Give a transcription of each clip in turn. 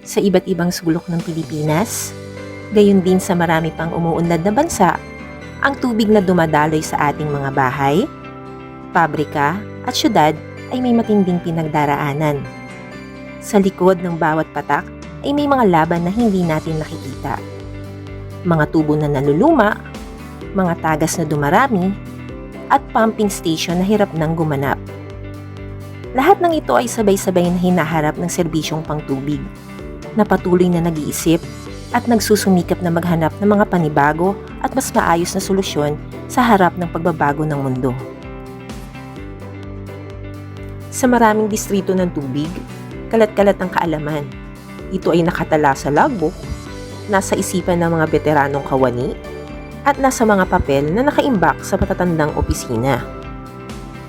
sa iba't ibang sulok ng Pilipinas, gayon din sa marami pang umuunlad na bansa, ang tubig na dumadaloy sa ating mga bahay, pabrika at syudad ay may matinding pinagdaraanan. Sa likod ng bawat patak ay may mga laban na hindi natin nakikita. Mga tubo na naluluma, mga tagas na dumarami, at pumping station na hirap nang gumanap. Lahat ng ito ay sabay-sabay na hinaharap ng serbisyong pangtubig, na patuloy na nag-iisip at nagsusumikap na maghanap ng mga panibago at mas maayos na solusyon sa harap ng pagbabago ng mundo. Sa maraming distrito ng tubig, kalat-kalat ang kaalaman. Ito ay nakatala sa logbook, nasa isipan ng mga veteranong kawani, at nasa mga papel na nakaimbak sa patatandang opisina.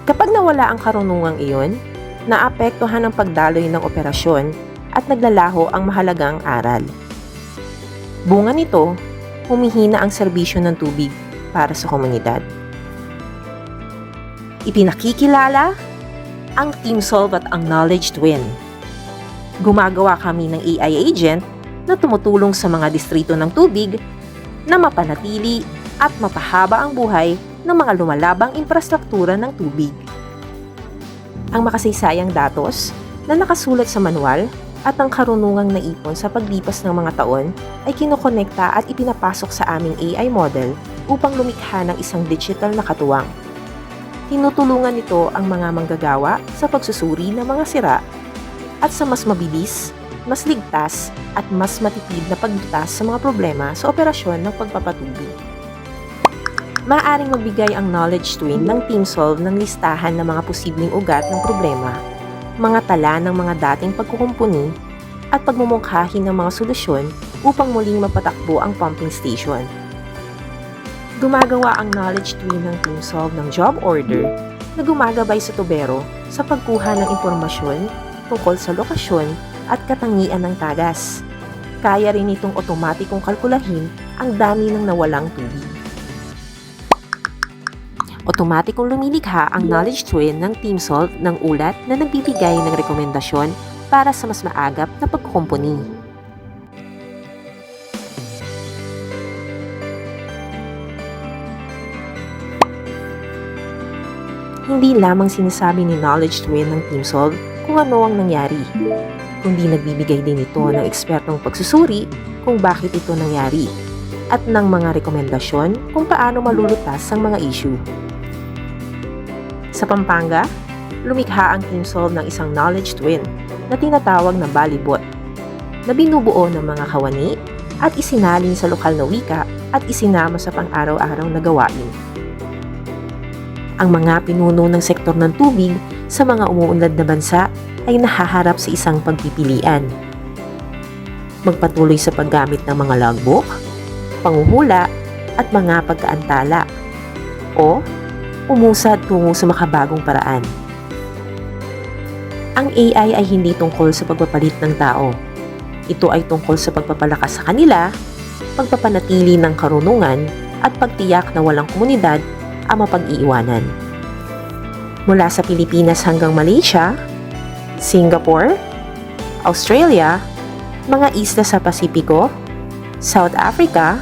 Kapag nawala ang karunungang iyon, naapektuhan ang pagdaloy ng operasyon at naglalaho ang mahalagang aral. Bunga nito, humihina ang serbisyo ng tubig para sa komunidad. Ipinakikilala ang TeamSolve at ang Knowledge Twin. Gumagawa kami ng AI agent na tumutulong sa mga distrito ng tubig na mapanatili at mapahaba ang buhay ng mga lumalabang infrastruktura ng tubig. Ang makasaysayang datos na nakasulat sa manual at ang karunungang naipon sa paglipas ng mga taon ay kinokonekta at ipinapasok sa aming AI model upang lumikha ng isang digital na katuwang. Tinutulungan nito ang mga manggagawa sa pagsusuri ng mga sira at sa mas mabilis, mas ligtas at mas matipid na paglutas sa mga problema sa operasyon ng pagpapatubig. Maaaring magbigay ang Knowledge Twin ng TeamSolve ng listahan ng mga posibleng ugat ng problema, mga tala ng mga dating pagkukumpuni, at pagmumungkahi ng mga solusyon upang muling mapatakbo ang pumping station. Gumagawa ang Knowledge Twin ng TeamSolve ng job order na gumagabay sa tubero sa pagkuha ng impormasyon tungkol sa lokasyon at katangian ng tagas. Kaya rin itong otomatikong kalkulahin ang dami ng nawalang tubig. Otomatikong lumilikha ang Knowledge Twin ng TeamSolve ng ulat na nagbibigay ng rekomendasyon para sa mas maagap na pagkukumpuni. Hindi lamang sinasabi ni Knowledge Twin ng TeamSolve kung ano ang nangyari, kundi nagbibigay din ito ng ekspertong pagsusuri kung bakit ito nangyari at ng mga rekomendasyon kung paano malulutas ang mga issue. Sa Pampanga, lumikha ang TeamSolve ng isang Knowledge Twin na tinatawag na Balibot, na binubuo ng mga kawani at isinalin sa lokal na wika at isinama sa pang-araw-araw na gawain. Ang mga pinuno ng sektor ng tubig sa mga umuunlad na bansa ay nahaharap sa isang pagpipilian. Magpatuloy sa paggamit ng mga logbook, panghuhula at mga pagkaantala, o umusad tungo sa makabagong paraan. Ang AI ay hindi tungkol sa pagpapalit ng tao. Ito ay tungkol sa pagpapalakas sa kanila, pagpapanatili ng karunungan, at pagtiyak na walang komunidad ang mapag-iiwanan. Mula sa Pilipinas hanggang Malaysia, Singapore, Australia, mga isla sa Pasipiko, South Africa,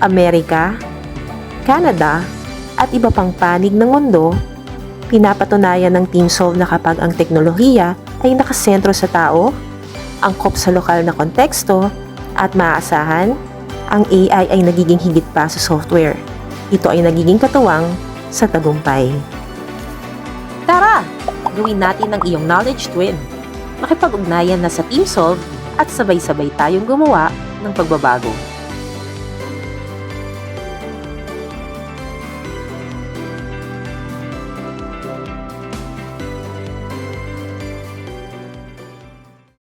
Amerika, Canada, at iba pang panig ng mundo, pinapatunayan ng TeamSolve na kapag ang teknolohiya ay nakasentro sa tao, angkop sa lokal na konteksto, at maaasahan, ang AI ay nagiging higit pa sa software. Ito ay nagiging katuwang sa tagumpay. Tara! Gawin natin ang iyong Knowledge Twin. Makipag-ugnayan na sa TeamSolve at sabay-sabay tayong gumawa ng pagbabago.